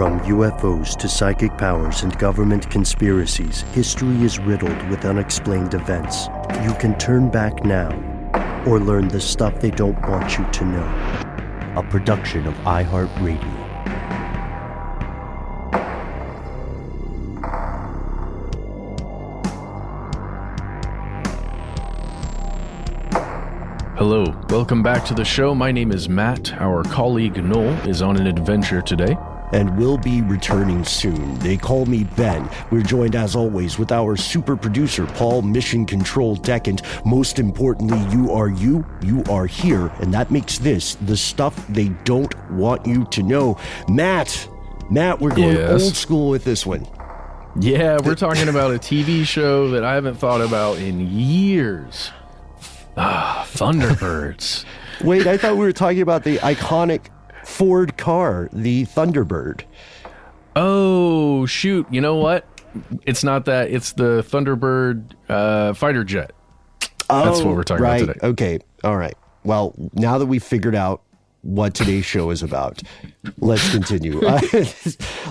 From UFOs to psychic powers and government conspiracies, history is riddled with unexplained events. You can turn back now or learn the stuff they don't want you to know. A production of iHeartRadio. Hello, welcome back to the show. My name is Matt. Our colleague Noel is on an adventure today. And will be returning soon. They call me Ben. We're joined as always with our super producer, Paul, Mission Control Deck, and most importantly, you are here, and that makes this the stuff they don't want you to know. Matt, we're going old school with this one. Yeah, we're talking about a TV show that I haven't thought about in years. Thunderbirds. Wait, I thought we were talking about the iconic Ford car, the Thunderbird. Oh, shoot. You know what? It's not that. It's the Thunderbird fighter jet. That's what we're talking about today. Okay. All right. Well, now that we've figured out what today's show is about, let's continue.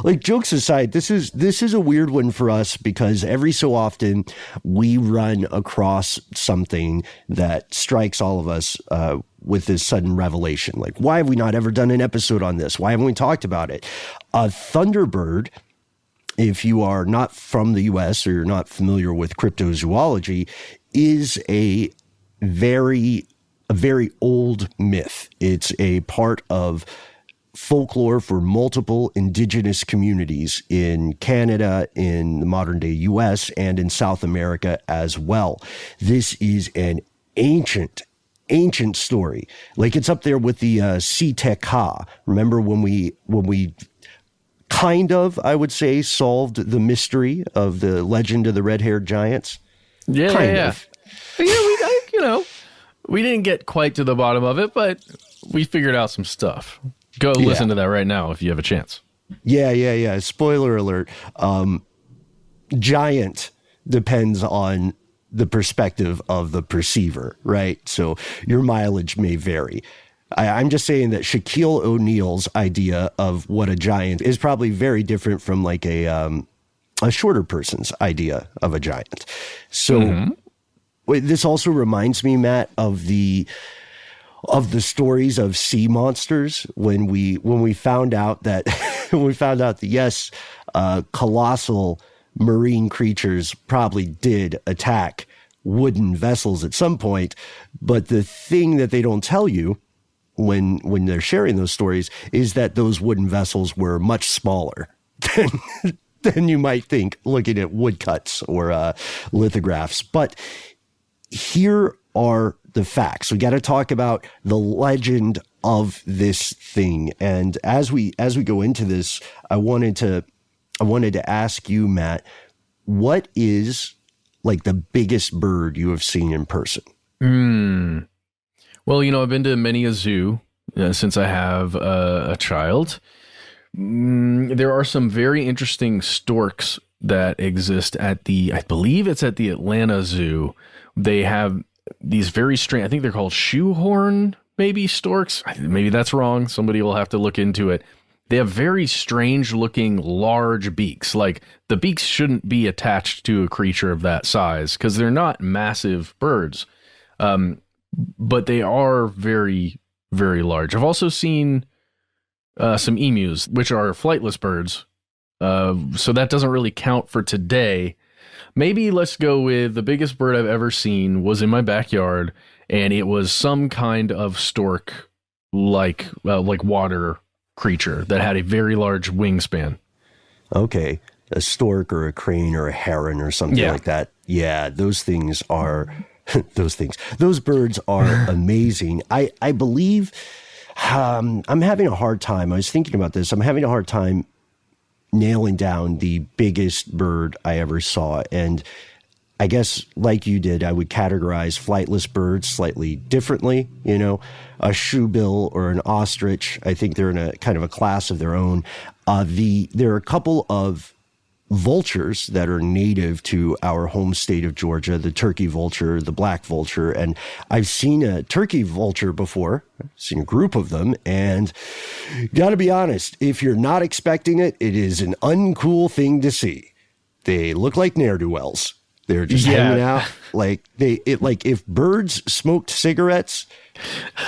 Like, jokes aside, this is a weird one for us because every so often we run across something that strikes all of us with this sudden revelation. Like, why have we not ever done an episode on this? Why haven't we talked about it? Thunderbird, if you are not from the US or you're not familiar with cryptozoology, is a very old myth. It's a part of folklore for multiple indigenous communities in Canada, in the modern day US, and in South America as well. This is an ancient story. Like, it's up there with the stdwytk. Remember when we kind of, I would say, solved the mystery of the legend of the red-haired giants? Yeah. We didn't get quite to the bottom of it, but we figured out some stuff. Go listen to that right now if you have a chance. Yeah. Spoiler alert. Giant depends on the perspective of the perceiver, right? So your mileage may vary. I'm just saying that Shaquille O'Neal's idea of what a giant is probably very different from like a shorter person's idea of a giant. So this also reminds me, Matt, of the stories of sea monsters when we found out that yes, colossal marine creatures probably did attack wooden vessels at some point, but the thing that they don't tell you when they're sharing those stories is that those wooden vessels were much smaller than you might think looking at woodcuts or lithographs. But here are the facts. We got to talk about the legend of this thing. And as we go into this, I wanted to ask you, Matt, what is like the biggest bird you have seen in person? Well, I've been to many a zoo since I have a child. There are some very interesting storks that exist I believe it's at the Atlanta Zoo. They have these very strange, I think they're called shoehorn, maybe storks. Maybe that's wrong. Somebody will have to look into it. They have very strange looking large beaks. Like, the beaks shouldn't be attached to a creature of that size because they're not massive birds. But they are very, very large. I've also seen some emus, which are flightless birds. So that doesn't really count for today. Maybe let's go with the biggest bird I've ever seen was in my backyard, and it was some kind of stork, like water creature that had a very large wingspan. Okay, a stork or a crane or a heron or something like that. Yeah, those things are those birds are amazing. I believe I'm having a hard time. I was thinking about this. I'm having a hard time nailing down the biggest bird I ever saw. And I guess like you did, I would categorize flightless birds slightly differently. A shoebill or an ostrich, I think they're in a kind of a class of their own. There are a couple of vultures that are native to our home state of Georgia, the turkey vulture, the black vulture. And I've seen a turkey vulture before. I've seen a group of them. And got to be honest, if you're not expecting it, it is an uncool thing to see. They look like ne'er-do-wells. They're just hanging out like if birds smoked cigarettes,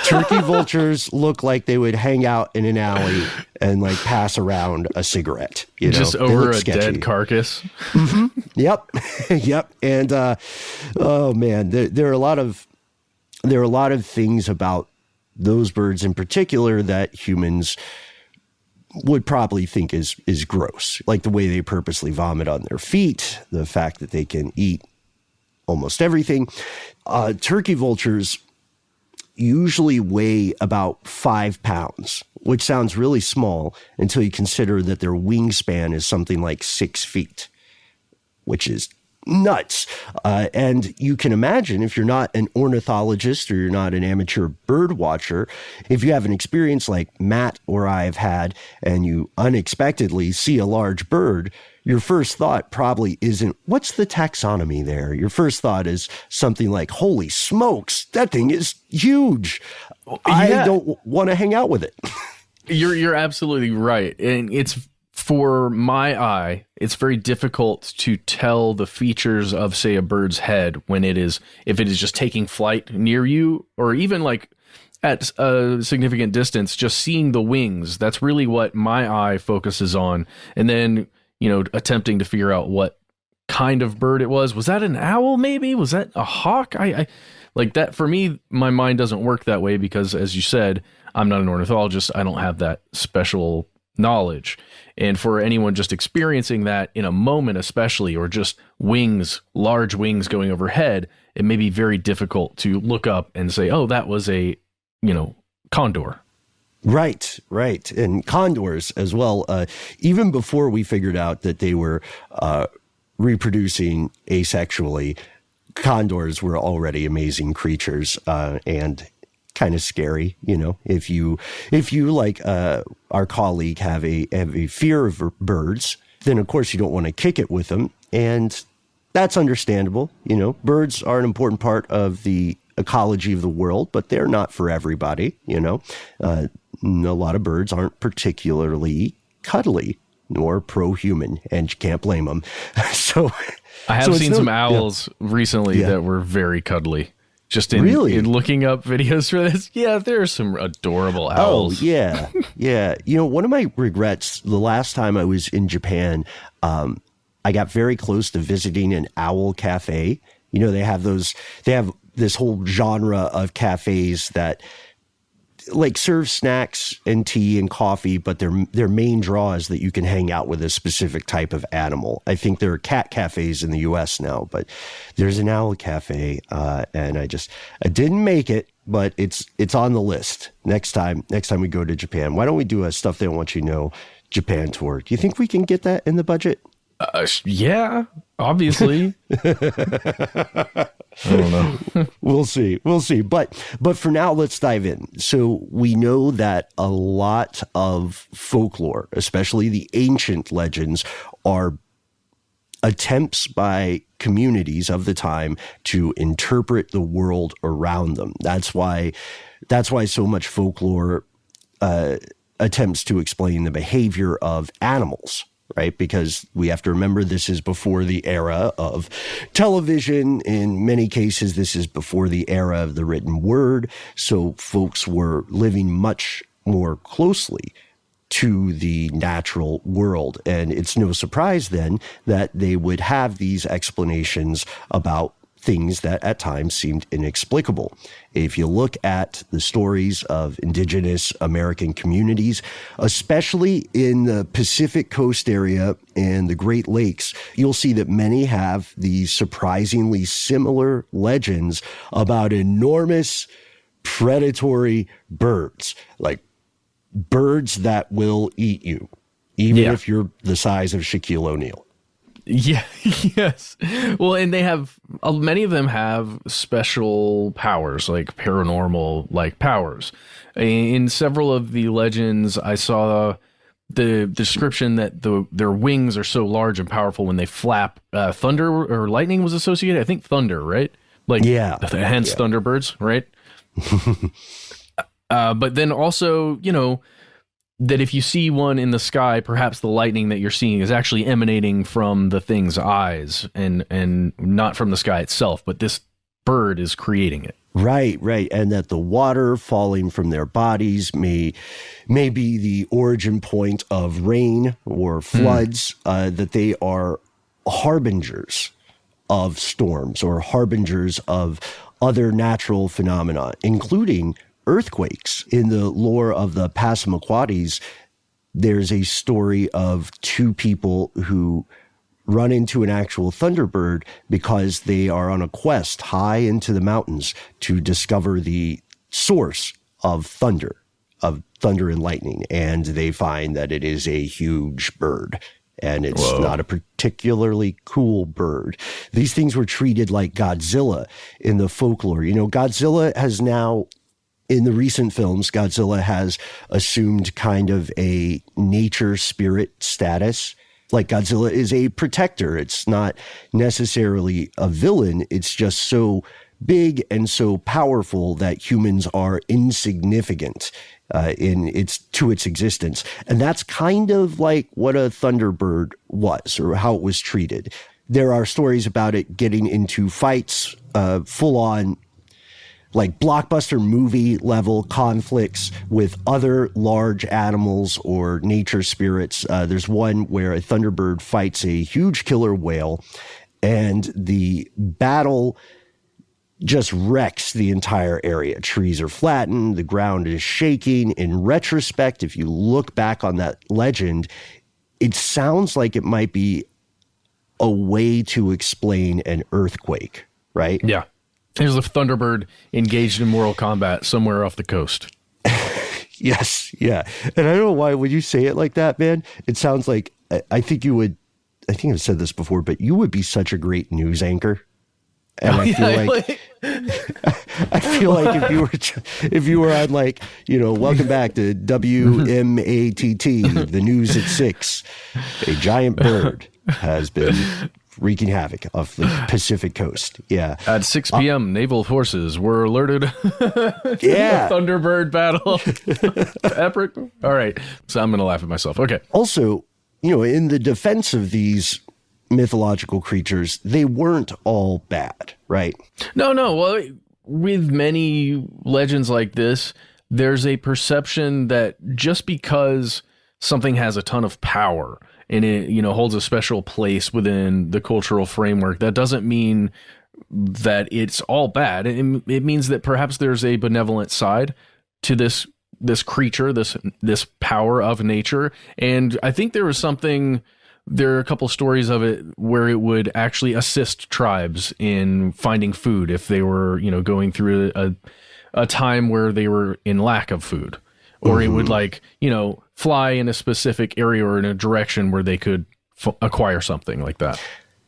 turkey vultures look like they would hang out in an alley and like pass around a cigarette. Just over a dead carcass. Mm-hmm. Yep. Yep. And oh man, there are a lot of things about those birds in particular that humans would probably think is gross, like the way they purposely vomit on their feet, the fact that they can eat almost everything. Turkey vultures usually weigh about 5 pounds, which sounds really small until you consider that their wingspan is something like 6 feet, which is nuts. And you can imagine, if you're not an ornithologist or you're not an amateur bird watcher, if you have an experience like Matt or I have had and you unexpectedly see a large bird, your first thought probably isn't, what's the taxonomy there? Your first thought is something like, holy smokes, that thing is huge. I don't want to hang out with it. You're absolutely right. And it's, for my eye, it's very difficult to tell the features of, say, a bird's head when if it is just taking flight near you, or even like at a significant distance, just seeing the wings. That's really what my eye focuses on. And then, attempting to figure out what kind of bird it was. Was that an owl? Maybe? Was that a hawk? I like that. For me, my mind doesn't work that way because, as you said, I'm not an ornithologist. I don't have that special knowledge. And for anyone just experiencing that in a moment, especially, or just wings, large wings going overhead, it may be very difficult to look up and say, oh, that was a, condor. Right. And condors as well. Even before we figured out that they were reproducing asexually, condors were already amazing creatures and kind of scary. If you like our colleague have a fear of birds, then of course you don't want to kick it with them, and that's understandable. Birds are an important part of the ecology of the world, but they're not for everybody. A lot of birds aren't particularly cuddly nor pro-human, and you can't blame them. So I have seen some owls recently that were very cuddly. Just in looking up videos for this. Yeah, there are some adorable owls. Oh, yeah. Yeah. One of my regrets, the last time I was in Japan, I got very close to visiting an owl cafe. They have this whole genre of cafes that like serve snacks and tea and coffee, but their main draw is that you can hang out with a specific type of animal. I think there are cat cafes in the US now, but there's an owl cafe. And I didn't make it, but it's on the list. Next time we go to Japan, why don't we do a Stuff They Don't Want You to Know Japan tour? Do you think we can get that in the budget? Yeah, obviously. I don't know. We'll see. But for now, let's dive in. So we know that a lot of folklore, especially the ancient legends, are attempts by communities of the time to interpret the world around them. That's why so much folklore attempts to explain the behavior of animals. Right? Because we have to remember this is before the era of television. In many cases, this is before the era of the written word. So folks were living much more closely to the natural world. And it's no surprise then that they would have these explanations about things that at times seemed inexplicable. If you look at the stories of indigenous American communities, especially in the Pacific Coast area and the Great Lakes, you'll see that many have these surprisingly similar legends about enormous predatory birds, like birds that will eat you, even if you're the size of Shaquille O'Neal. Yeah, yes. Well, and they have, many of them have special powers, like paranormal like powers. In several of the legends, I saw the description that their wings are so large and powerful when they flap. Thunder or lightning was associated. I think thunder, right? Like, yeah, hence Thunderbirds, right? But then also, you know, that if you see one in the sky, perhaps the lightning that you're seeing is actually emanating from the thing's eyes and not from the sky itself, but this bird is creating it. Right. And that the water falling from their bodies may be the origin point of rain or floods, that they are harbingers of storms or harbingers of other natural phenomena, including earthquakes. In the lore of the Passamaquoddies, there's a story of two people who run into an actual Thunderbird because they are on a quest high into the mountains to discover the source of thunder and lightning. And they find that it is a huge bird. And it's not a particularly cool bird. These things were treated like Godzilla in the folklore. You know, Godzilla has now, in the recent films, Godzilla has assumed kind of a nature spirit status. Like, Godzilla is a protector. It's not necessarily a villain. It's just so big and so powerful that humans are insignificant to its existence. And that's kind of like what a Thunderbird was, or how it was treated. There are stories about it getting into fights, full on, like blockbuster movie level conflicts with other large animals or nature spirits. There's one where a Thunderbird fights a huge killer whale, and the battle just wrecks the entire area. Trees are flattened, the ground is shaking. In retrospect, if you look back on that legend, it sounds like it might be a way to explain an earthquake, right? Yeah. There's a Thunderbird engaged in mortal combat somewhere off the coast. Yes, yeah. And I don't know why, when you say it like that, man, it sounds like, I think I've said this before, but you would be such a great news anchor. And I feel like if you were on, like, you know, welcome back to WMATT, the news at 6, a giant bird has been wreaking havoc off the Pacific coast. Yeah. At 6 p.m., naval forces were alerted. Yeah. Thunderbird battle. Epic. All right. So I'm going to laugh at myself. Okay. Also, you know, in the defense of these mythological creatures, they weren't all bad, right? No. Well, with many legends like this, there's a perception that just because something has a ton of power and it, you know, holds a special place within the cultural framework, that doesn't mean that it's all bad. It means that perhaps there's a benevolent side to this creature, this power of nature. And I think there are a couple stories of it where it would actually assist tribes in finding food if they were, you know, going through a time where they were in lack of food. Or it would, like, you know, fly in a specific area or in a direction where they could acquire something like that.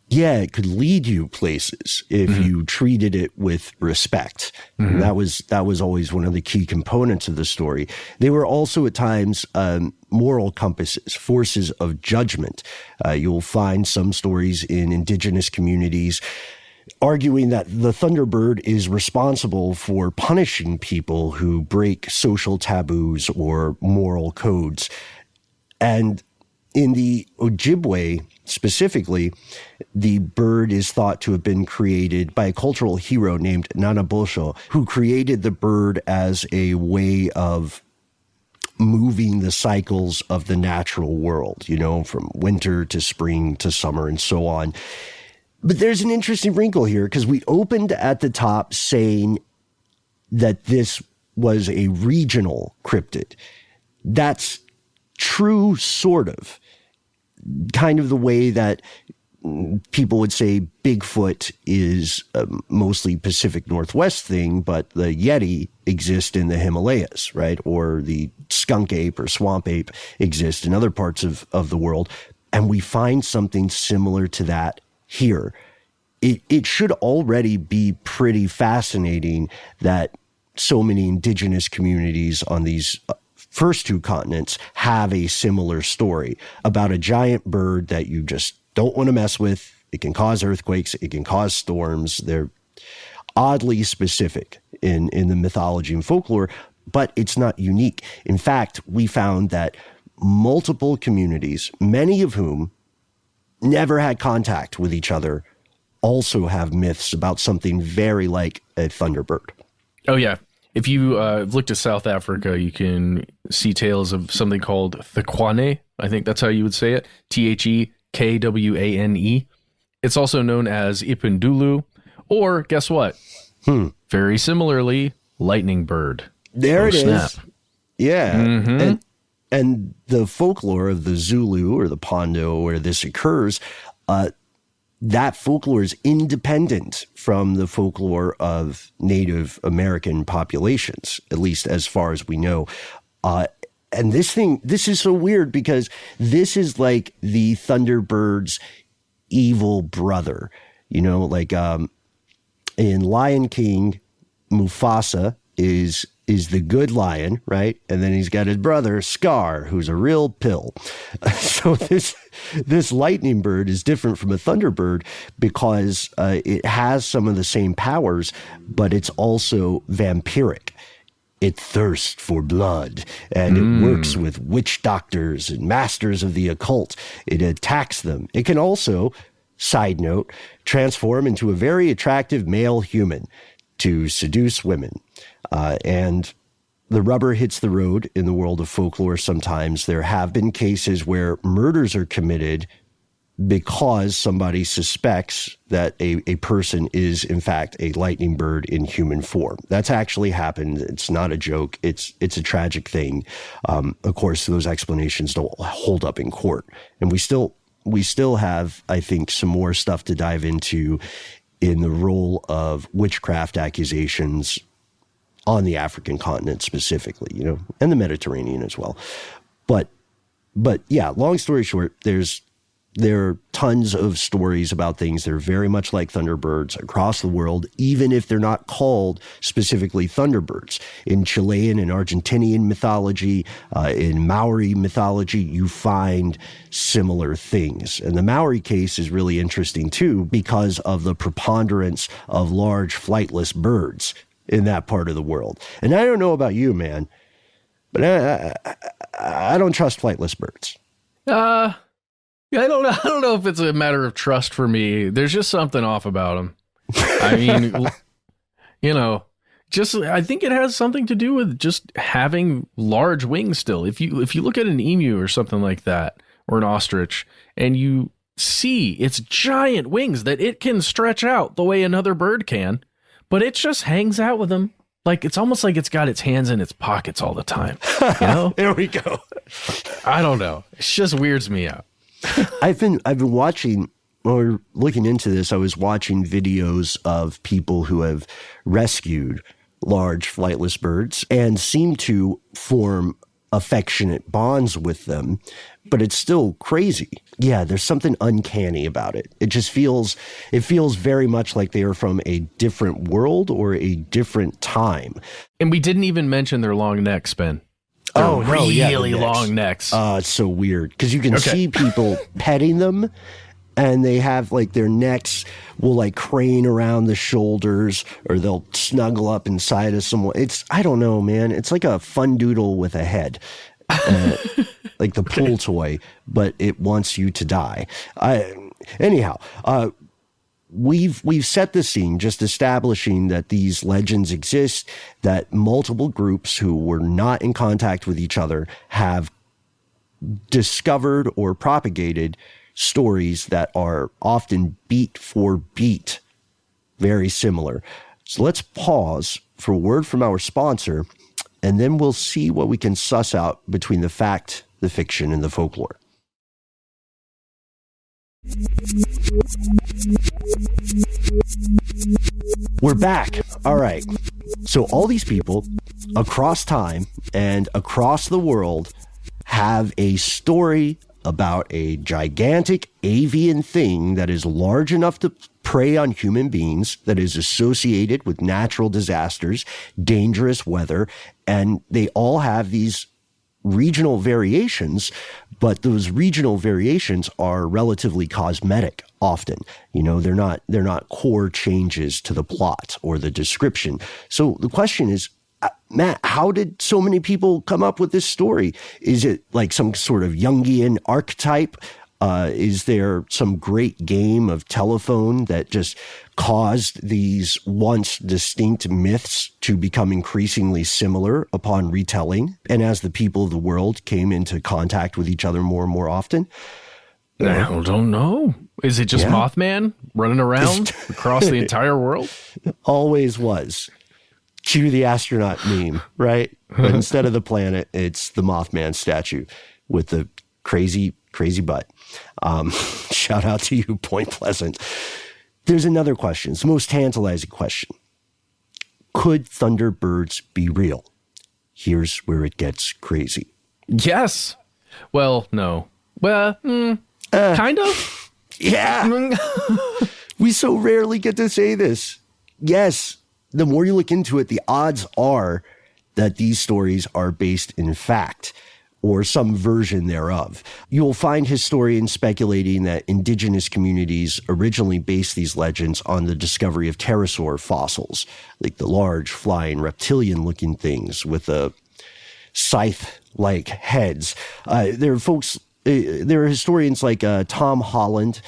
Yeah, it could lead you places if you treated it with respect. And that was always one of the key components of the story. They were also at times moral compasses, forces of judgment. You'll find some stories in indigenous communities arguing that the Thunderbird is responsible for punishing people who break social taboos or moral codes. And in the Ojibwe specifically, the bird is thought to have been created by a cultural hero named Nanabosho, who created the bird as a way of moving the cycles of the natural world, you know, from winter to spring to summer and so on. But there's an interesting wrinkle here, because we opened at the top saying that this was a regional cryptid. That's true, sort of. Kind of the way that people would say Bigfoot is a mostly Pacific Northwest thing, but the Yeti exists in the Himalayas, right? Or the skunk ape or swamp ape exists in other parts of the world. And we find something similar to that here. It should already be pretty fascinating that so many indigenous communities on these first two continents have a similar story about a giant bird that you just don't want to mess with. It can cause earthquakes. It can cause storms. They're oddly specific in the mythology and folklore, but it's not unique. In fact, we found that multiple communities, many of whom never had contact with each other, also have myths about something very like a Thunderbird. Oh, yeah. If you look to South Africa, you can see tales of something called Thekwane. I think that's how you would say it. Thekwane. It's also known as Ipindulu, or guess what? Very similarly, lightning bird. There it snap. is. Yeah. Mm-hmm. And the folklore of the Zulu or the Pondo where this occurs, that folklore is independent from the folklore of Native American populations, at least as far as we know. And this is so weird because this is like the Thunderbird's evil brother. You know, like in Lion King, Mufasa is the good lion, right? And then he's got his brother, Scar, who's a real pill. So this lightning bird is different from a Thunderbird because it has some of the same powers, but it's also vampiric. It thirsts for blood, and it works with witch doctors and masters of the occult. It attacks them. It can also, side note, transform into a very attractive male human to seduce women. And the rubber hits the road in the world of folklore sometimes. There have been cases where murders are committed because somebody suspects that a person is, in fact, a lightning bird in human form. That's actually happened. It's not a joke. It's a tragic thing. Of course, those explanations don't hold up in court. And we still have, I think, some more stuff to dive into in the role of witchcraft accusations on the African continent specifically, you know, and the Mediterranean as well. But yeah, long story short, there are tons of stories about things that are very much like Thunderbirds across the world, even if they're not called specifically Thunderbirds. In Chilean and Argentinian mythology, in Maori mythology, you find similar things. And the Maori case is really interesting too because of the preponderance of large flightless birds in that part of the world. And I don't know about you, man, but I don't trust flightless birds. I don't know if it's a matter of trust for me. There's just something off about them. I mean, you know, I think it has something to do with just having large wings still. If you look at an emu or something like that, or an ostrich, and you see its giant wings that it can stretch out the way another bird can, but it just hangs out with them. Like, it's almost like it's got its hands in its pockets all the time. You know? There we go. I don't know. It just weirds me out. I've been watching or looking into this. I was watching videos of people who have rescued large flightless birds and seem to form affectionate bonds with them, but it's still crazy. Yeah, there's something uncanny about it. It feels very much like they are from a different world or a different time. And we didn't even mention their long necks, Ben. Really long necks. It's so weird because you can see people petting them, and they have like their necks will like crane around the shoulders, or they'll snuggle up inside of someone. I don't know, man. It's like a fun doodle with a head, like the pool toy, but it wants you to die. Anyhow, We've set the scene, just establishing that these legends exist, that multiple groups who were not in contact with each other have discovered or propagated stories that are often beat for beat very similar. So let's pause for a word from our sponsor, and then we'll see what we can suss out between the fact, the fiction, and the folklore. We're back. All right. So all these people across time and across the world have a story about a gigantic avian thing that is large enough to prey on human beings, that is associated with natural disasters, dangerous weather, and they all have these regional variations, but those regional variations are relatively cosmetic often. They're not core changes to the plot or the description. So the question is, Matt, how did so many people come up with this story? Is it like some sort of Jungian archetype? Is there some great game of telephone that just caused these once distinct myths to become increasingly similar upon retelling, and as the people of the world came into contact with each other more and more often? I don't know. Is it just Mothman running around across the entire world? Always was. Cue the astronaut meme, right? But instead of the planet, it's the Mothman statue with the crazy butt. Shout out to you, Point Pleasant. There's another question. It's the most tantalizing question. Could Thunderbirds be real? Here's where it gets crazy. Yes. Well, no. Well, kind of. Yeah. We so rarely get to say this. Yes. The more you look into it, the odds are that these stories are based in fact, or some version thereof. You'll find historians speculating that indigenous communities originally based these legends on the discovery of pterosaur fossils, like the large flying reptilian-looking things with a scythe-like heads. There are historians like Tom Holland,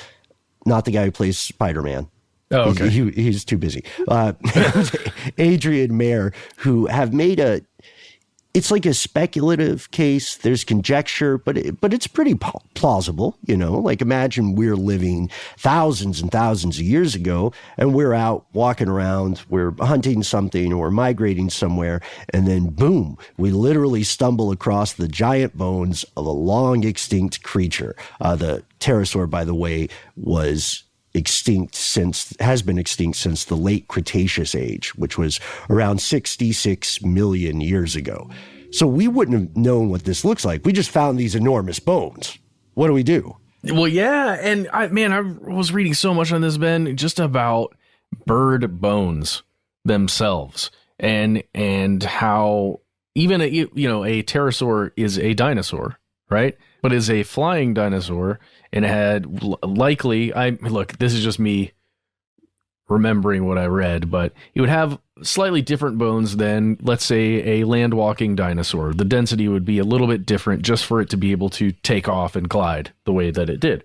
not the guy who plays Spider-Man. Oh, okay. He's too busy. Adrian Mayer, who have made it's like a speculative case. There's conjecture, but it's pretty plausible, like imagine we're living thousands and thousands of years ago and we're out walking around, we're hunting something or migrating somewhere. And then boom, we literally stumble across the giant bones of a long extinct creature. The pterosaur, by the way, has been extinct since the late Cretaceous age, which was around 66 million years ago. So we wouldn't have known what this looks like. We just found these enormous bones. What do we do? Well, yeah. And I was reading so much on this, Ben, just about bird bones themselves and how even a pterosaur is a dinosaur, right? But is a flying dinosaur and had likely, this is just me remembering what I read, but it would have slightly different bones than, let's say, a land-walking dinosaur. The density would be a little bit different just for it to be able to take off and glide the way that it did.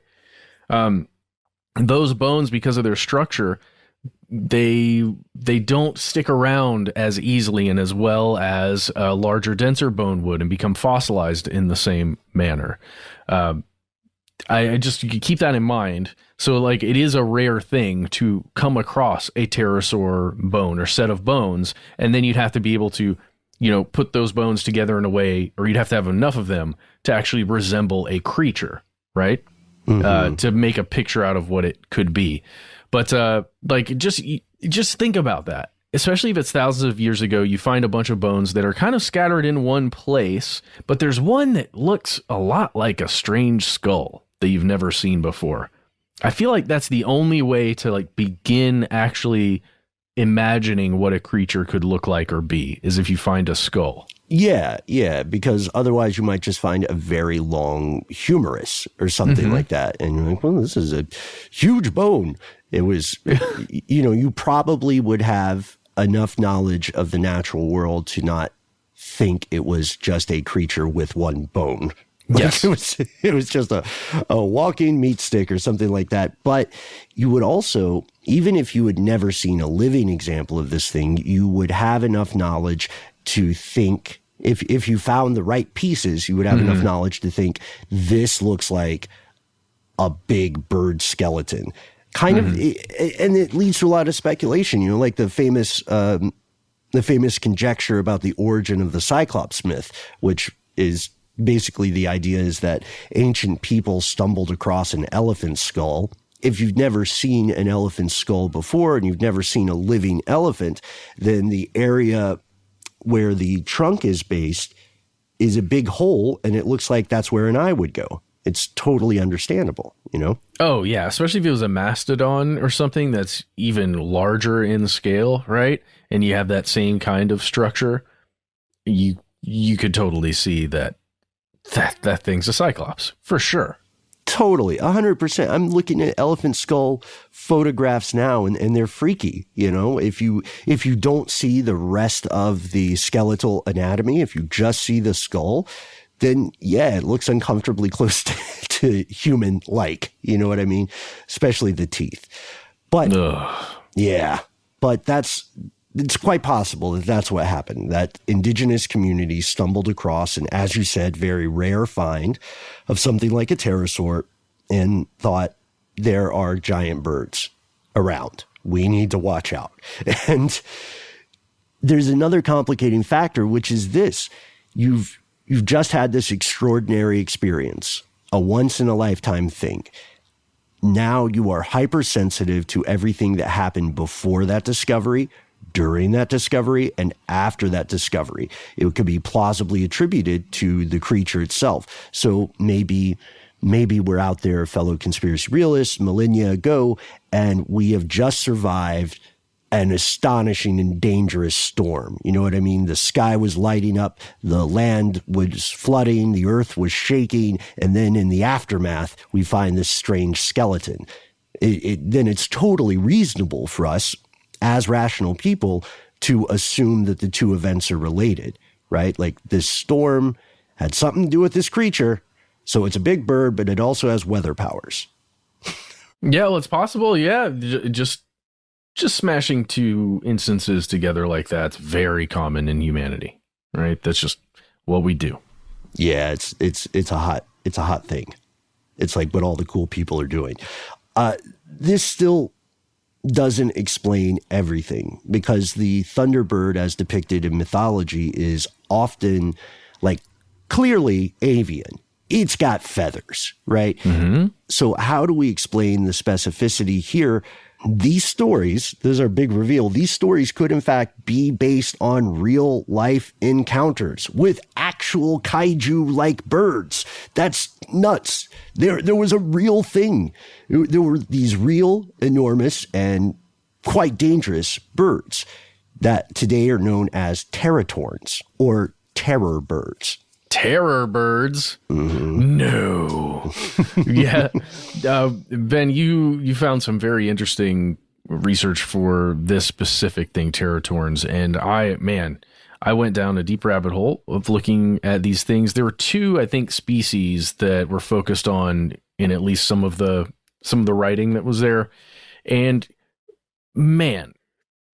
Those bones, because of their structure, they don't stick around as easily and as well as a larger, denser bone would and become fossilized in the same manner. I just keep that in mind. So it is a rare thing to come across a pterosaur bone or set of bones, and then you'd have to be able to, put those bones together in a way, or you'd have to have enough of them to actually resemble a creature, right? Mm-hmm. To make a picture out of what it could be. But just think about that. Especially if it's thousands of years ago, you find a bunch of bones that are kind of scattered in one place, but there's one that looks a lot like a strange skull that you've never seen before. I feel like that's the only way to begin actually imagining what a creature could look like or be, is if you find a skull. Yeah, because otherwise you might just find a very long humerus or something like that. And you're like, well, this is a huge bone. It was, you probably would have enough knowledge of the natural world to not think it was just a creature with one bone. Yes. It was just a walking meat stick or something like that. But you would also, even if you had never seen a living example of this thing, you would have enough knowledge to think, if you found the right pieces, you would have enough knowledge to think this looks like a big bird skeleton. Kind of, and it leads to a lot of speculation, like the famous conjecture about the origin of the Cyclops myth, which is basically the idea is that ancient people stumbled across an elephant skull. If you've never seen an elephant skull before and you've never seen a living elephant, then the area where the trunk is based is a big hole, and it looks like that's where an eye would go. It's totally understandable, Oh, yeah, especially if it was a mastodon or something that's even larger in scale, right? And you have that same kind of structure. You could totally see that that thing's a cyclops for sure. Totally, 100%. I'm looking at elephant skull photographs now, and they're freaky. If you don't see the rest of the skeletal anatomy, if you just see the skull, then yeah, it looks uncomfortably close to human-like. You know what I mean? Especially the teeth. But yeah, but it's quite possible that that's what happened, that indigenous communities stumbled across an, as you said, very rare find of something like a pterosaur and thought, there are giant birds around. We need to watch out. And there's another complicating factor, which is this. You've just had this extraordinary experience, a once-in-a-lifetime thing. Now you are hypersensitive to everything that happened before that discovery, during that discovery, and after that discovery. It could be plausibly attributed to the creature itself. So maybe we're out there, fellow conspiracy realists, millennia ago, and we have just survived an astonishing and dangerous storm. You know what I mean? The sky was lighting up, the land was flooding, the earth was shaking, and then in the aftermath, we find this strange skeleton. Then it's totally reasonable for us as rational people to assume that the two events are related, right? Like this storm had something to do with this creature. So it's a big bird, but it also has weather powers. Yeah, well, it's possible. Yeah. Just smashing two instances together like that's very common in humanity, right? That's just what we do. Yeah. It's a hot thing. It's like what all the cool people are doing. This still doesn't explain everything, because the Thunderbird as depicted in mythology is often like clearly avian. It's got feathers, right? Mm-hmm. So how do we explain the specificity here? These stories, this is our big reveal, these stories could in fact be based on real life encounters with actual kaiju-like birds. That's nuts. There was a real thing. There were these real, enormous, and quite dangerous birds that today are known as teratorns or terror birds. Terror birds? Mm-hmm. No. Yeah. Ben, you found some very interesting research for this specific thing, teratorns. And I went down a deep rabbit hole of looking at these things. There were two, I think, species that were focused on in at least some of the writing that was there. And man,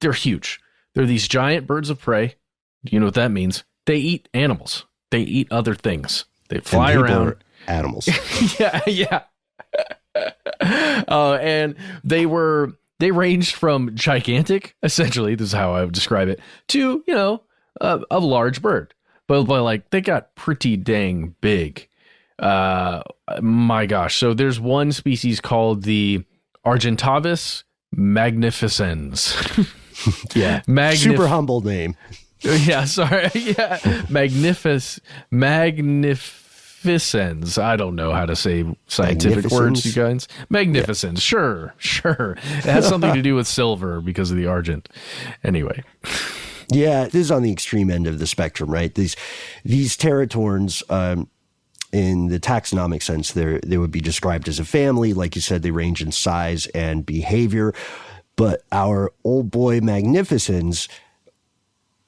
they're huge. They're these giant birds of prey. You know what that means? They eat animals. They eat other things. They fly around. Animals. Yeah. And they ranged from gigantic, essentially, this is how I would describe it, to, a large bird. But like, they got pretty dang big. My gosh. So there's one species called the Argentavis magnificens. Yeah. Super humble name. Yeah, sorry. Yeah. Magnificens. I don't know how to say scientific words, you guys. Magnificens. Yeah. Sure. It has something to do with silver because of the argent. Anyway. Yeah, this is on the extreme end of the spectrum, right? These teratorns, in the taxonomic sense, they would be described as a family. Like you said, they range in size and behavior. But our old boy magnificens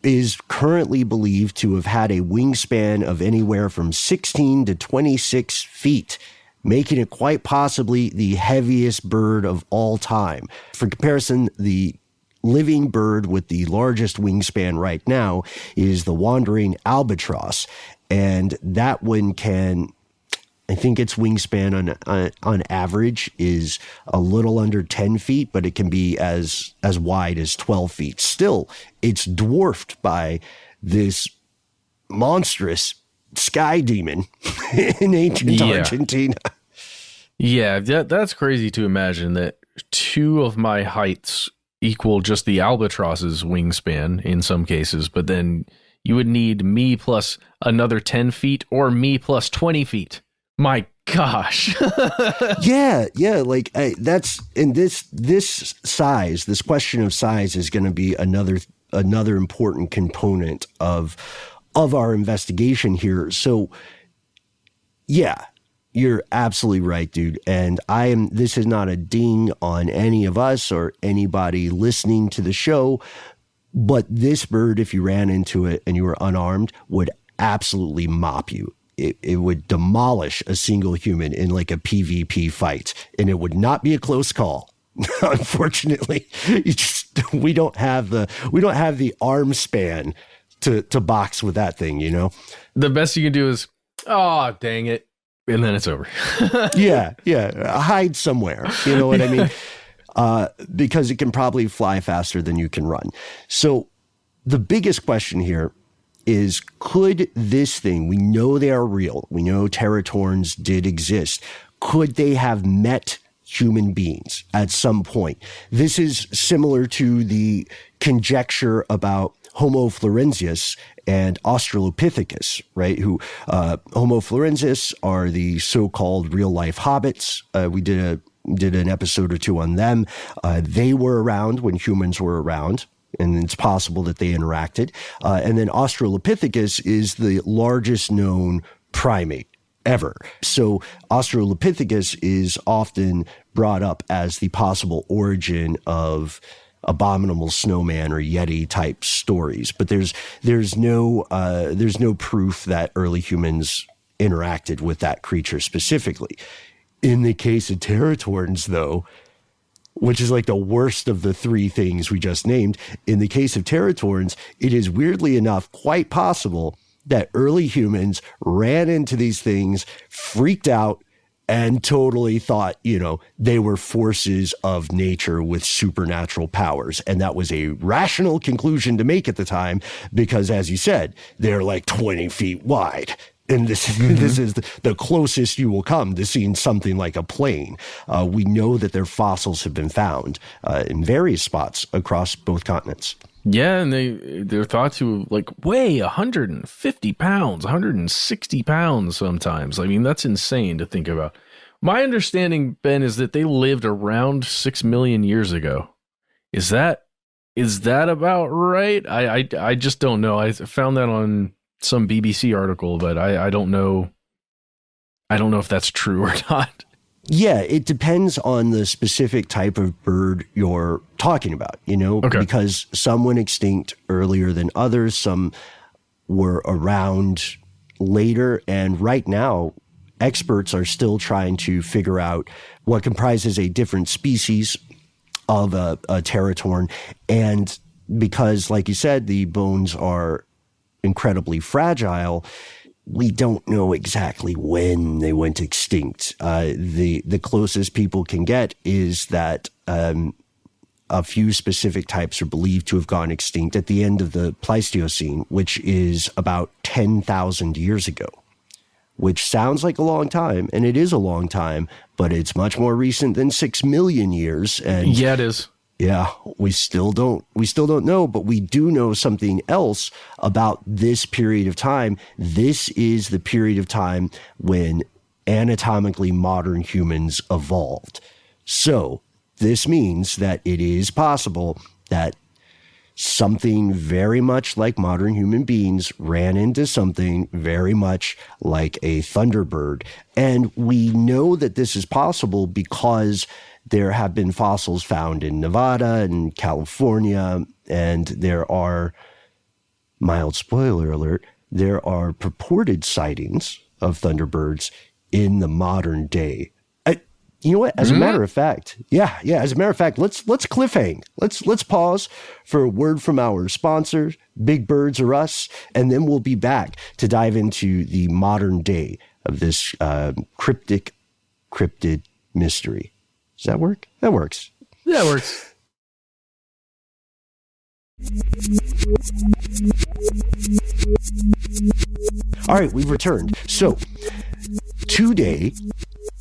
is currently believed to have had a wingspan of anywhere from 16 to 26 feet, making it quite possibly the heaviest bird of all time. For comparison, the living bird with the largest wingspan right now is the wandering albatross. And that one can, I think its wingspan on average is a little under 10 feet, but it can be as wide as 12 feet. Still, it's dwarfed by this monstrous sky demon in ancient Argentina. Yeah, that's crazy to imagine that two of my heights equal just the albatross's wingspan in some cases, but then you would need me plus another 10 feet or me plus 20 feet. My gosh. Yeah. Like that's in this size, this question of size is going to be another important component of our investigation here. So Yeah, you're absolutely right, dude. And this is not a ding on any of us or anybody listening to the show, but this bird, if you ran into it and you were unarmed, would absolutely mop you. It would demolish a single human in like a PvP fight, and it would not be a close call. Unfortunately, we don't have the arm span to box with that thing, you know? The best you can do is, oh, dang it. And then it's over. Yeah. Hide somewhere. You know what I mean? Because it can probably fly faster than you can run. So the biggest question here is, could this thing, we know they are real. We know Teratorns did exist. Could they have met human beings at some point? This is similar to the conjecture about Homo florensis and Australopithecus, right? Who Homo florensis are the so-called real-life hobbits. We did an episode or two on them. They were around when humans were around, and it's possible that they interacted. And then Australopithecus is the largest known primate ever. So Australopithecus is often brought up as the possible origin of abominable snowman or Yeti type stories, but there's no proof that early humans interacted with that creature specifically. In the case of Teratorns, though, which is like the worst of the three things we just named, in the case of Teratorns, it is weirdly enough quite possible that early humans ran into these things, freaked out, and totally thought, they were forces of nature with supernatural powers. And that was a rational conclusion to make at the time, because as you said, they're like 20 feet wide. And this is the closest you will come to seeing something like a plane. We know that their fossils have been found in various spots across both continents. Yeah, and they're thought to weigh 150 pounds, 160 pounds sometimes. I mean, that's insane to think about. My understanding, Ben, is that they lived around 6 million years ago. Is that about right? I just don't know. I found that on some BBC article, but I don't know. I don't know if that's true or not. Yeah, it depends on the specific type of bird you're talking about, Okay. Because some went extinct earlier than others. Some were around later. And right now, experts are still trying to figure out what comprises a different species of a teratorn. And because, like you said, the bones are incredibly fragile, we don't know exactly when they went extinct. The closest people can get is that a few specific types are believed to have gone extinct at the end of the Pleistocene, which is about 10,000 years ago, which sounds like a long time, and it is a long time, but it's much more recent than 6 million years. And yeah, it is. Yeah, we still don't know, but we do know something else about this period of time. This is the period of time when anatomically modern humans evolved. So this means that it is possible that something very much like modern human beings ran into something very much like a Thunderbird. And we know that this is possible because there have been fossils found in Nevada and California, and there are, mild spoiler alert, there are purported sightings of Thunderbirds in the modern day. You know what? As a matter of fact, as a matter of fact, let's cliffhang. Let's pause for a word from our sponsor, Big Birds Are Us, and then we'll be back to dive into the modern day of this cryptid mystery. Does that work? That works. That works. All right, we've returned. So today,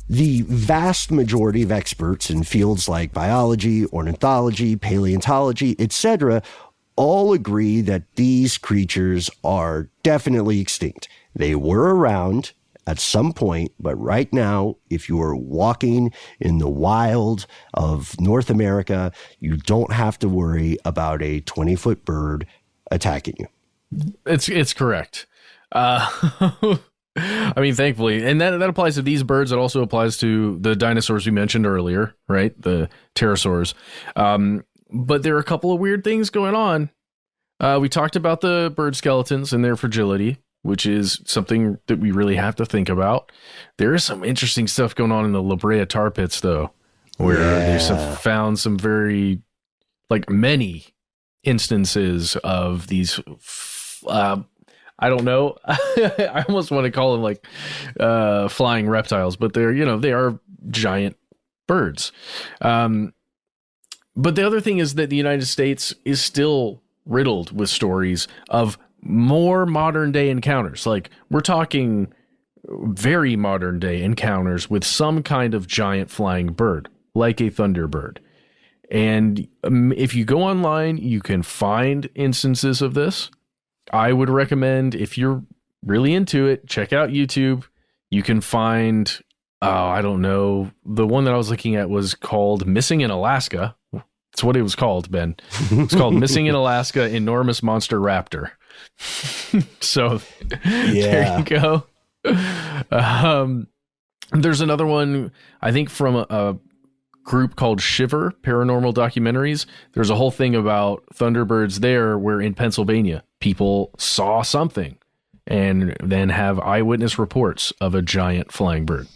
the vast majority of experts in fields like biology, ornithology, paleontology, etc., all agree that these creatures are definitely extinct. They were around at some point, but right now, if you are walking in the wild of North America, you don't have to worry about a 20-foot bird attacking you. It's correct. I mean, thankfully, and that applies to these birds. It also applies to the dinosaurs we mentioned earlier, right? The pterosaurs. But there are a couple of weird things going on. We talked about the bird skeletons and their fragility, which is something that we really have to think about. There is some interesting stuff going on in the La Brea tar pits, though, where they've found some very, many instances of these, I don't know. I almost want to call them flying reptiles, but they are giant birds. But the other thing is that the United States is still riddled with stories of more modern day encounters. We're talking very modern day encounters with some kind of giant flying bird, like a Thunderbird. And if you go online, you can find instances of this. I would recommend, if you're really into it, check out YouTube. You can find, I don't know, the one that I was looking at was called Missing in Alaska. That's what it was called, Ben. It's called Missing in Alaska, Enormous Monster Raptor. So there you go. There's another one, I think, from a group called Shiver Paranormal Documentaries. There's a whole thing about Thunderbirds there, where in Pennsylvania, people saw something and then have eyewitness reports of a giant flying bird.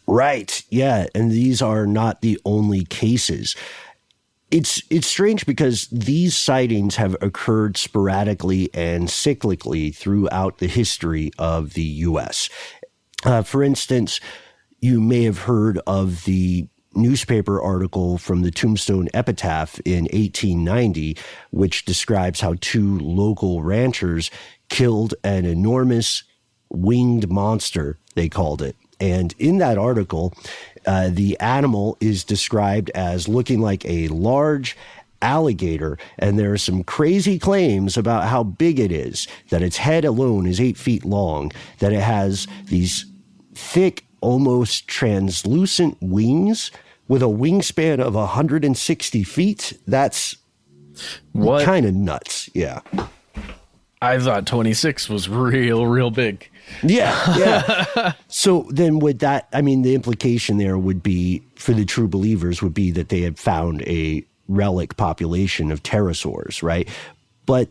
Right. Yeah. And these are not the only cases. It's strange because these sightings have occurred sporadically and cyclically throughout the history of the U.S. For instance, you may have heard of the newspaper article from the Tombstone Epitaph in 1890, which describes how two local ranchers killed an enormous winged monster, they called it. And in that article, the animal is described as looking like a large alligator, and there are some crazy claims about how big it is, that its head alone is 8 feet long, that it has these thick, almost translucent wings with a wingspan of 160 feet. That's kind of nuts. Yeah. I thought 26 was real big. Yeah. So then would that, I mean, the implication there would be, for the true believers, would be that they had found a relic population of pterosaurs, right? But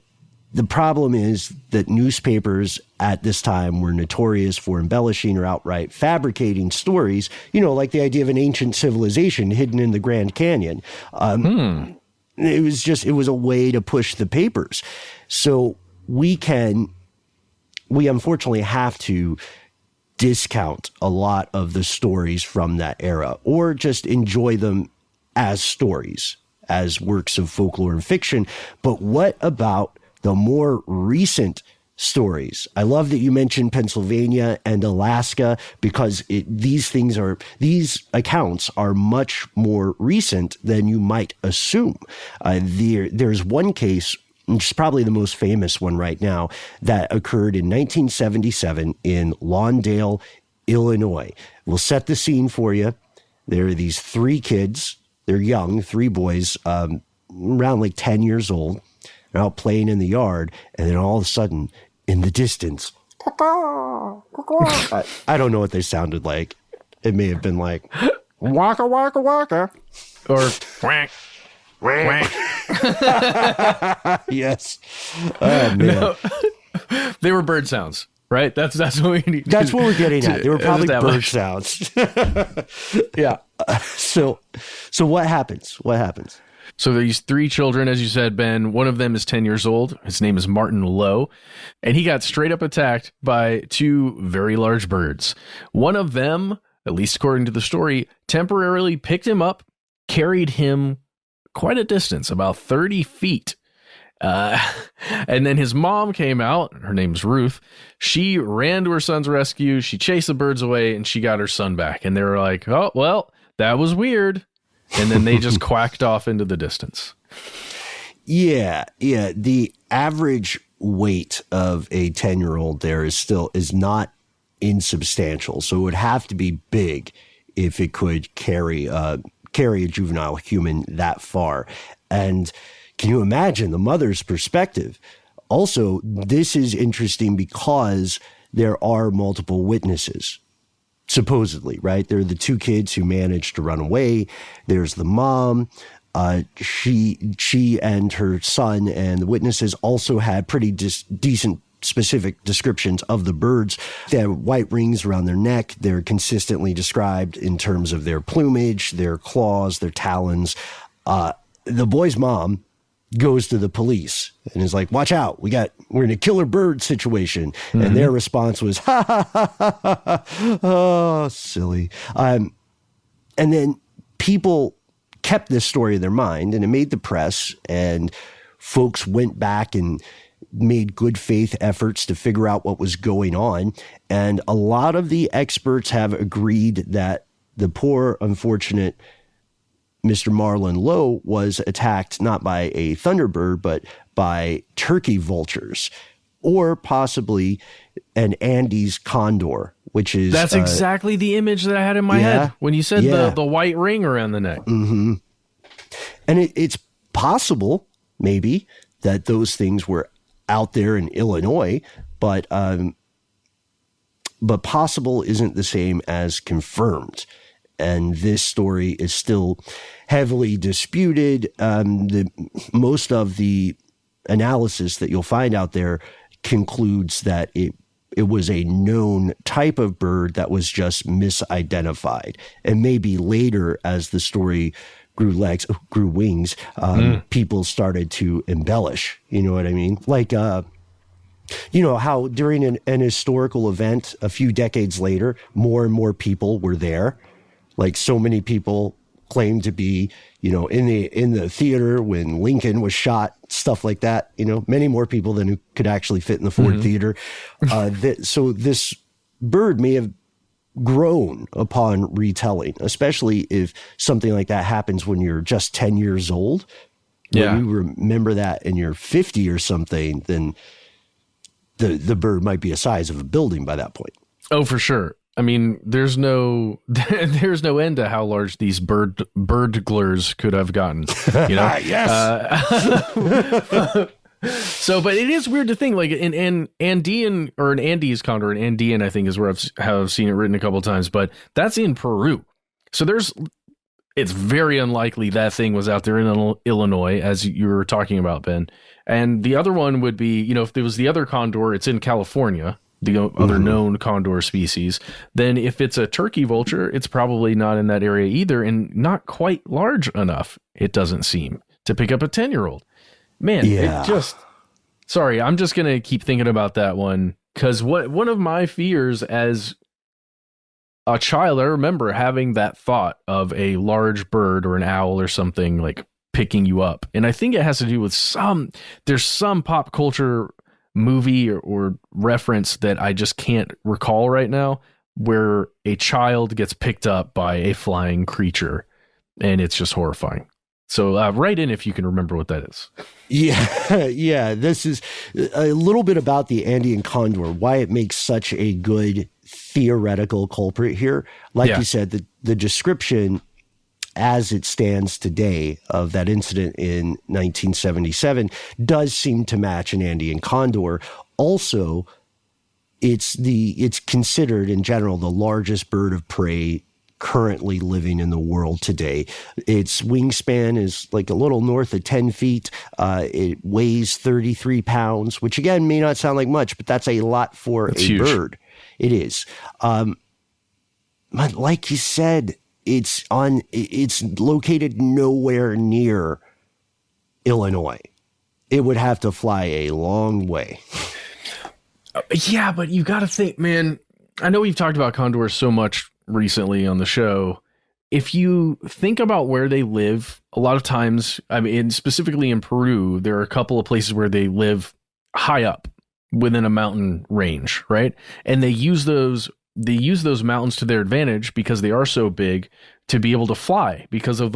the problem is that newspapers at this time were notorious for embellishing or outright fabricating stories, like the idea of an ancient civilization hidden in the Grand Canyon. It was a way to push the papers. So we unfortunately have to discount a lot of the stories from that era, or just enjoy them as stories, as works of folklore and fiction. But what about the more recent stories? I love that you mentioned Pennsylvania and Alaska, because these accounts are much more recent than you might assume. There's one case, which is probably the most famous one right now, that occurred in 1977 in Lawndale, Illinois. We'll set the scene for you. There are these three kids. They're young, three boys, around 10 years old. They're out playing in the yard, and then all of a sudden, in the distance, I don't know what they sounded like. It may have been like, waka, waka, waka. Or quack. Quack. Yes. Oh, man. No, they were bird sounds, right? That's what we need. That's what we're getting at. They were probably bird sounds. Yeah. So what happens? What happens? So these three children, as you said, Ben, one of them is 10 years old. His name is Martin Lowe, and he got straight up attacked by two very large birds. One of them, at least according to the story, temporarily picked him up, carried him quite a distance, about 30 feet. And then his mom came out. Her name's Ruth. She ran to her son's rescue. She chased the birds away, and she got her son back. And they were like, oh, well, that was weird. And then they just quacked off into the distance. Yeah. The average weight of a 10-year-old there is not insubstantial. So it would have to be big if it could carry a juvenile human that far. And can you imagine the mother's perspective? Also, this is interesting because there are multiple witnesses, supposedly, right? There are the two kids who managed to run away. There's the mom. She and her son, and the witnesses also had pretty decent specific descriptions of the birds. They have white rings around their neck. They're consistently described in terms of their plumage, their claws, their talons. The boy's mom goes to the police and is like, watch out, we're in a killer bird situation. Mm-hmm. And their response was, ha ha ha ha ha, oh, silly. And then people kept this story in their mind, and it made the press, and folks went back and made good faith efforts to figure out what was going on. And a lot of the experts have agreed that the poor, unfortunate Mr. Marlon Lowe was attacked not by a Thunderbird, but by turkey vultures, or possibly an Andes condor, which is... That's exactly the image that I had in my head when you said the white ring around the neck. Mm-hmm. And it's possible, maybe, that those things were out there in Illinois, but possible isn't the same as confirmed. And this story is still heavily disputed. Most of the analysis that you'll find out there concludes that it was a known type of bird that was just misidentified. And maybe later, as the story grew wings, people started to embellish. You know what I mean? Like, you know how during an historical event a few decades later, more and more people were there. Like, so many people claimed to be, you know, in the theater when Lincoln was shot, stuff like that. You know, many more people than who could actually fit in the Ford Theater. So this bird may have grown upon retelling, especially if something like that happens when you're just 10 years old. When you remember that and you're 50 or something, then the bird might be the size of a building by that point. Oh, for sure. I mean, there's no end to how large these birdglers could have gotten. You know, yes. So, but it is weird to think, like an Andean or an Andes condor, an Andean, I think is where I've seen it written a couple of times, but that's in Peru. So it's very unlikely that thing was out there in Illinois, as you were talking about, Ben. And the other one would be, you know, if there was the other condor, it's in California, the other known condor species. Then if it's a turkey vulture, it's probably not in that area either, and not quite large enough, it doesn't seem, to pick up a 10-year-old. Man, sorry, I'm just going to keep thinking about that one, because one of my fears as a child, I remember having that thought of a large bird or an owl or something like picking you up. And I think it has to do with there's some pop culture movie or reference that I just can't recall right now, where a child gets picked up by a flying creature, and it's just horrifying. So write in if you can remember what that is. Yeah. This is a little bit about the Andean condor, why it makes such a good theoretical culprit here. Like you said, the description as it stands today of that incident in 1977 does seem to match an Andean condor. Also, it's considered in general the largest bird of prey currently living in the world today. Its wingspan is like a little north of 10 feet. It weighs 33 pounds, which again may not sound like much, but that's a lot for a huge bird. It is. But like you said, it's located nowhere near Illinois. It would have to fly a long way. Yeah, but you got to think, man, I know we've talked about condors so much recently on the show. If you think about where they live, a lot of times, I mean, specifically in Peru, there are a couple of places where they live high up within a mountain range, right? And they use those mountains to their advantage because they are so big to be able to fly because of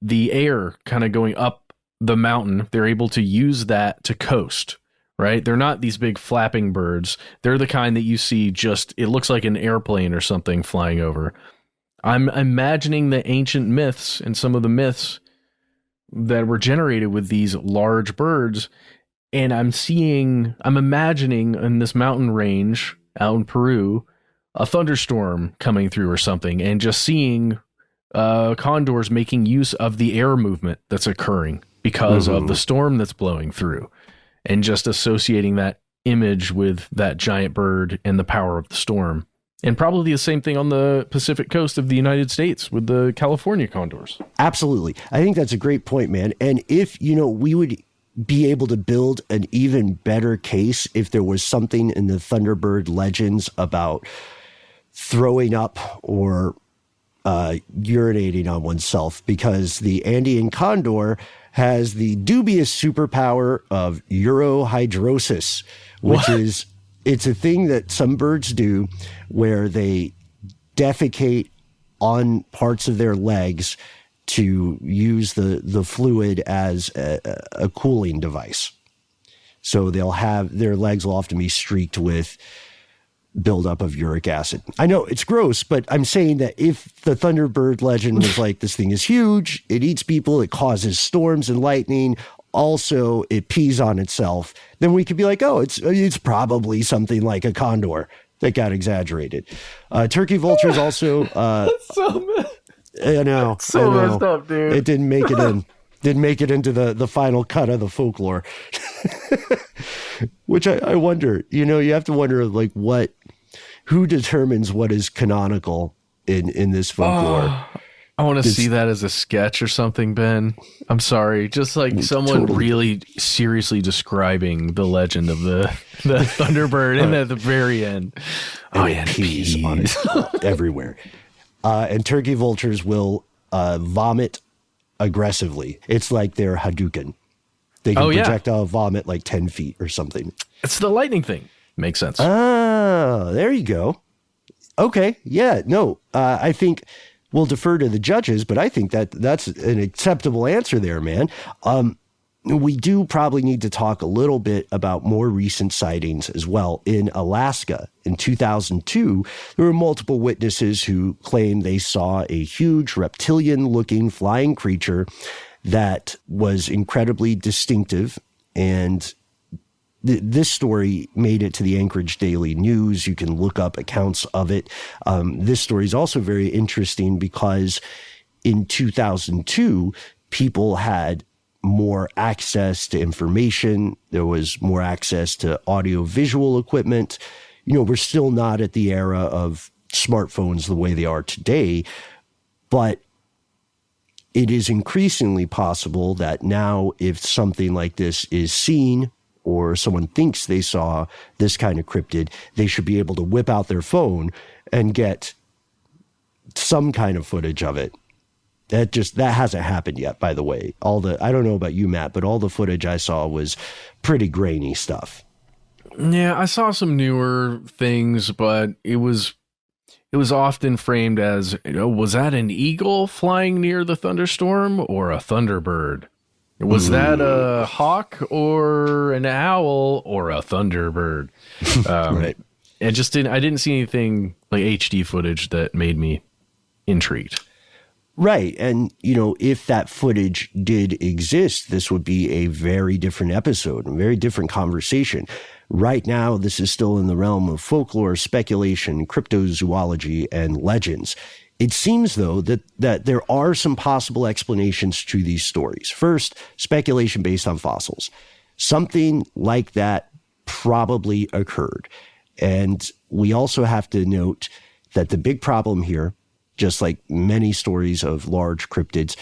the air kind of going up the mountain. They're able to use that to coast, right? They're not these big flapping birds. They're the kind that you see it looks like an airplane or something flying over. I'm imagining the ancient myths and some of the myths that were generated with these large birds. And I'm imagining in this mountain range out in Peru, a thunderstorm coming through or something, and just seeing condors making use of the air movement that's occurring because of the storm that's blowing through, and just associating that image with that giant bird and the power of the storm. And probably the same thing on the Pacific coast of the United States with the California condors. Absolutely. I think that's a great point, man. And if, we would be able to build an even better case if there was something in the Thunderbird legends about throwing up or urinating on oneself, because the Andean condor has the dubious superpower of urohydrosis, which is, it's a thing that some birds do where they defecate on parts of their legs to use the fluid as a cooling device. So they'll have, their legs will often be streaked with buildup of uric acid. I know it's gross, but I'm saying that if the Thunderbird legend was like, this thing is huge, it eats people, it causes storms and lightning, also it pees on itself, then we could be like, oh, it's probably something like a condor that got exaggerated. Turkey vultures also. That's so I know. So messed up, dude. It didn't make it in. Didn't make it into the final cut of the folklore. Which I wonder, you have to wonder, like, who determines what is canonical in this folklore? I want to see that as a sketch or something, Ben. I'm sorry. Just like someone really seriously describing the legend of the Thunderbird and at the very end. And it pees on it everywhere. And turkey vultures will vomit aggressively. It's like their Hadouken. They can projectile vomit like 10 feet or something. It's the lightning thing. Makes sense. Oh, there you go. Okay. Yeah. No, I think we'll defer to the judges, but I think that's an acceptable answer there, man. We do probably need to talk a little bit about more recent sightings as well. In Alaska in 2002, there were multiple witnesses who claimed they saw a huge reptilian-looking flying creature that was incredibly distinctive, and this story made it to the Anchorage Daily News. You can look up accounts of it. This story is also very interesting because in 2002, people had more access to information. There was more access to audio-visual equipment. We're still not at the era of smartphones the way they are today, but it is increasingly possible that now if something like this is seen or someone thinks they saw this kind of cryptid, they should be able to whip out their phone and get some kind of footage of it. That hasn't happened yet, by the way. I don't know about you, Matt, but all the footage I saw was pretty grainy stuff. Yeah, I saw some newer things, but it was often framed as, was that an eagle flying near the thunderstorm or a thunderbird? Was that a hawk or an owl or a thunderbird? Right. I didn't see anything like HD footage that made me intrigued. Right. And, if that footage did exist, this would be a very different episode, a very different conversation. Right now, this is still in the realm of folklore, speculation, cryptozoology, and legends. It seems, though, that there are some possible explanations to these stories. First, speculation based on fossils. Something like that probably occurred. And we also have to note that the big problem here, just like many stories of large cryptids,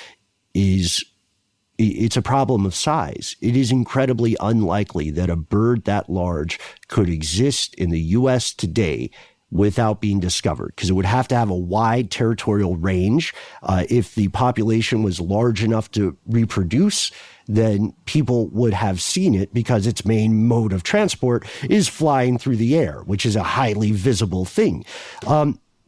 it's a problem of size. It is incredibly unlikely that a bird that large could exist in the U.S. today without being discovered, because it would have to have a wide territorial range. If the population was large enough to reproduce, then people would have seen it because its main mode of transport is flying through the air, which is a highly visible thing.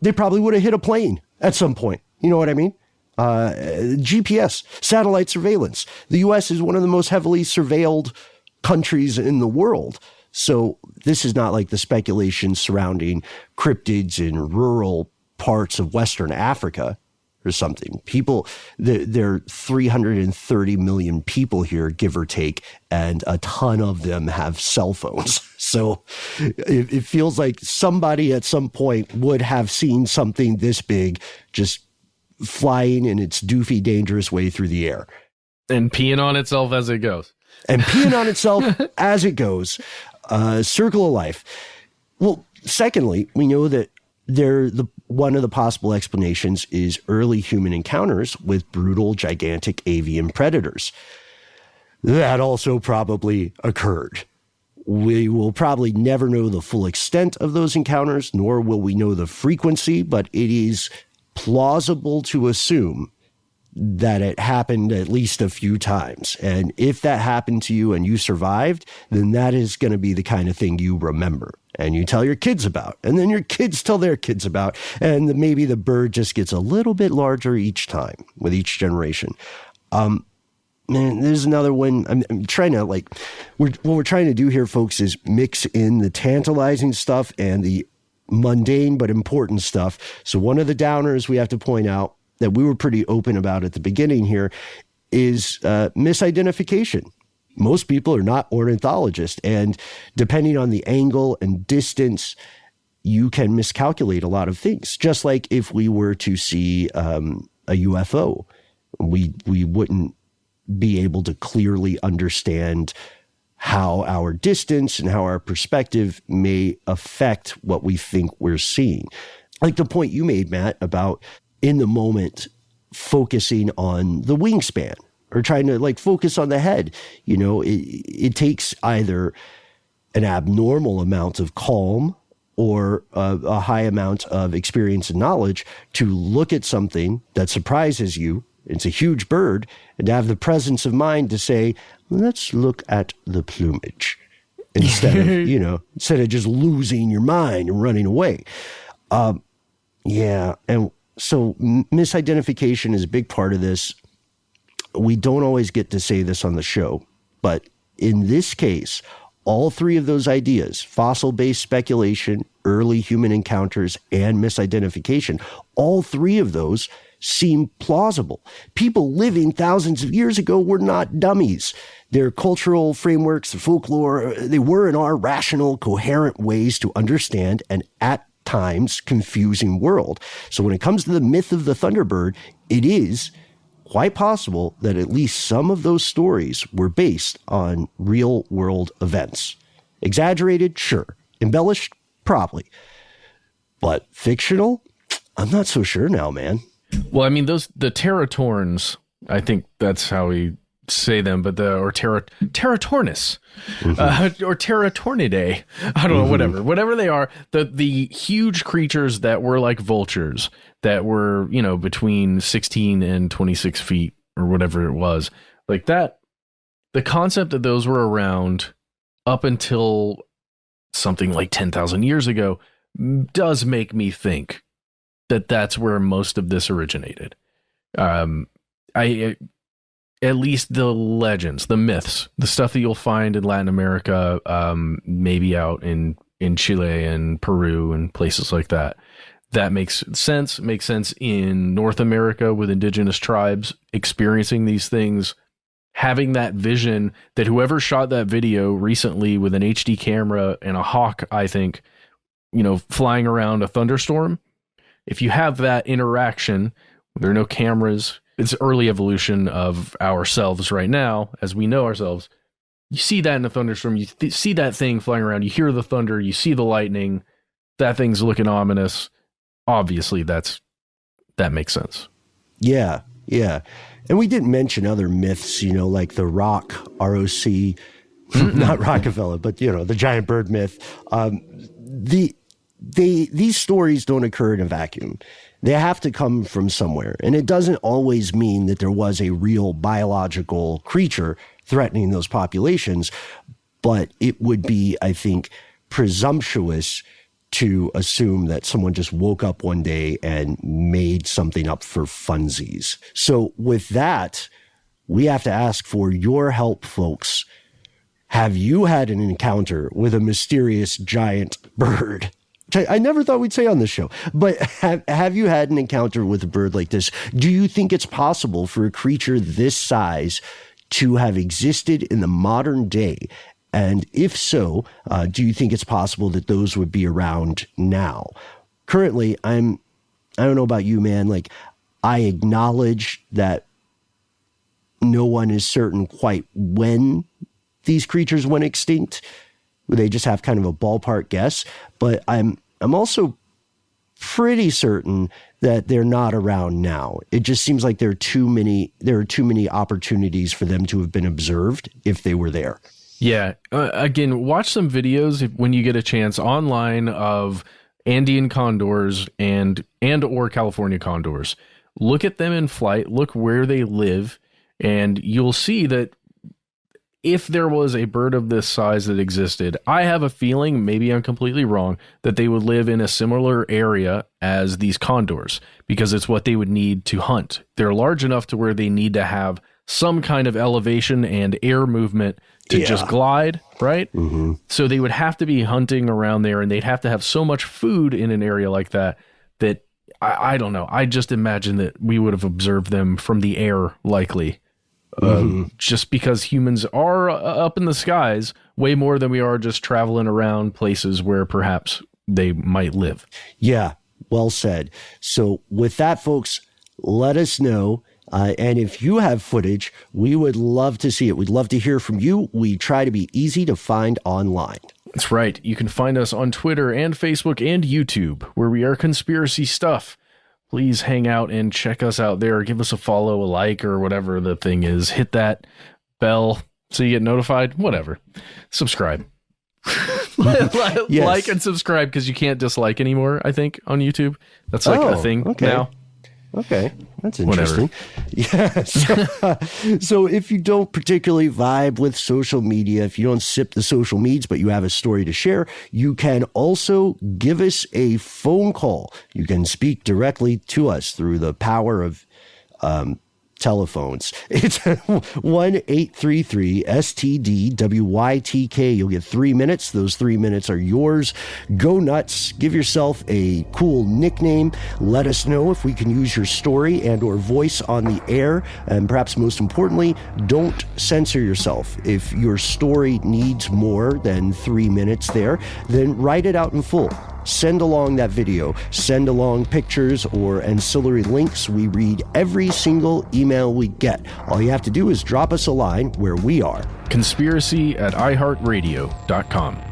They probably would have hit a plane at some point. You know what I mean? GPS, satellite surveillance. The U.S. is one of the most heavily surveilled countries in the world. So this is not like the speculation surrounding cryptids in rural parts of Western Africa, or something. People, there are 330 million people here, give or take, and a ton of them have cell phones. So it feels like somebody at some point would have seen something this big just flying in its doofy, dangerous way through the air. And peeing on itself as it goes. And peeing on itself as it goes. Circle of life. Well, secondly, we know that one of the possible explanations is early human encounters with brutal, gigantic avian predators. That also probably occurred. We will probably never know the full extent of those encounters, nor will we know the frequency, but it is plausible to assume that it happened at least a few times. And if that happened to you and you survived, then that is going to be the kind of thing you remember and you tell your kids about, and then your kids tell their kids about, and maybe the bird just gets a little bit larger each time with each generation. Man, there's another one. I'm trying to what we're trying to do here, folks, is mix in the tantalizing stuff and the mundane but important stuff. So one of the downers we have to point out that we were pretty open about at the beginning here is misidentification. Most people are not ornithologists, and depending on the angle and distance, you can miscalculate a lot of things. Just like if we were to see a UFO, we wouldn't be able to clearly understand how our distance and how our perspective may affect what we think we're seeing. Like the point you made, Matt, about in the moment focusing on the wingspan or trying to focus on the head. You know, it takes either an abnormal amount of calm or a high amount of experience and knowledge to look at something that surprises you. It's a huge bird, and to have the presence of mind to say, let's look at the plumage instead of just losing your mind and running away. Yeah. And so misidentification is a big part of this. We don't always get to say this on the show, but in this case, all three of those ideas, fossil-based speculation, early human encounters, and misidentification, all three of those seem plausible. People living thousands of years ago were not dummies. Their cultural frameworks, the folklore, they were and are rational, coherent ways to understand an at times confusing world. So when it comes to the myth of the Thunderbird, it is quite possible that at least some of those stories were based on real world events. Exaggerated? Sure. Embellished? Probably. But fictional? I'm not so sure now, man. Well, I mean, the Teratorns, I think that's how we say them, but Teratornis, or Teratornidae, I don't know, whatever they are, the huge creatures that were like vultures that were, between 16 and 26 feet or whatever it was, like that, the concept that those were around up until something like 10,000 years ago does make me think that that's where most of this originated. At least the legends, the myths, the stuff that you'll find in Latin America, maybe out in Chile and Peru and places like that. That makes sense. Makes sense in North America with indigenous tribes experiencing these things, having that vision that whoever shot that video recently with an HD camera and a hawk, I think, flying around a thunderstorm. If you have that interaction, there are no cameras. It's early evolution of ourselves right now, as we know ourselves. You see that in a thunderstorm, you see that thing flying around, you hear the thunder, you see the lightning, that thing's looking ominous. Obviously, that makes sense. Yeah, yeah. And we didn't mention other myths, like the Rock, ROC, not Rockefeller, but, the giant bird myth. These stories don't occur in a vacuum. They have to come from somewhere. And it doesn't always mean that there was a real biological creature threatening those populations, but it would be, I think, presumptuous to assume that someone just woke up one day and made something up for funsies. So with that, we have to ask for your help, folks. Have you had an encounter with a mysterious giant bird? which I never thought we'd say on this show. But have you had an encounter with a bird like this? Do you think it's possible for a creature this size to have existed in the modern day? And if so, do you think it's possible that those would be around now? Currently, I don't know about you, man. Like, I acknowledge that no one is certain quite when these creatures went extinct. They just have kind of a ballpark guess. But I'm also pretty certain that they're not around now. It just seems like there are too many opportunities for them to have been observed if they were there. Yeah. Again, watch some videos when you get a chance online of Andean condors and or California condors. Look at them in flight, look where they live, and you'll see that if there was a bird of this size that existed, I have a feeling, maybe I'm completely wrong, that they would live in a similar area as these condors, because it's what they would need to hunt. They're large enough to where they need to have some kind of elevation and air movement to just glide, right? Mm-hmm. So they would have to be hunting around there, and they'd have to have so much food in an area like that I don't know. I just imagine that we would have observed them from the air, likely. Just because humans are up in the skies way more than we are just traveling around places where perhaps they might live. Yeah, well said. So with that, folks, let us know. And if you have footage, we would love to see it. We'd love to hear from you. We try to be easy to find online. That's right. You can find us on Twitter and Facebook and YouTube, where we are Conspiracy Stuff. Please hang out and check us out there. Give us a follow, a like, or whatever the thing is. Hit that bell so you get notified. Whatever. Subscribe. Yes. Like and subscribe, because you can't dislike anymore, I think, on YouTube. That's like a thing now. Okay, that's interesting. Yeah. So if you don't particularly vibe with social media, if you don't sip the social meds, but you have a story to share, you can also give us a phone call. You can speak directly to us through the power of telephones. It's 1-833-STDWYTK. You'll get 3 minutes. Those 3 minutes are yours. Go nuts. Give yourself a cool nickname. Let us know if we can use your story and or voice on the air. And perhaps most importantly, don't censor yourself. If your story needs more than 3 minutes there, then write it out in full. Send along that video, send along pictures or ancillary links. We read every single email we get. All you have to do is drop us a line where we are. Conspiracy@iHeartRadio.com.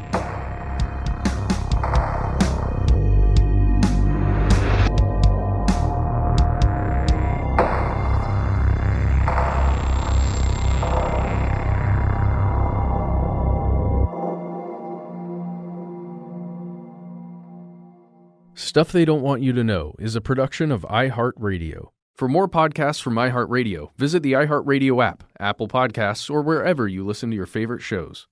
Stuff They Don't Want You to Know is a production of iHeartRadio. For more podcasts from iHeartRadio, visit the iHeartRadio app, Apple Podcasts, or wherever you listen to your favorite shows.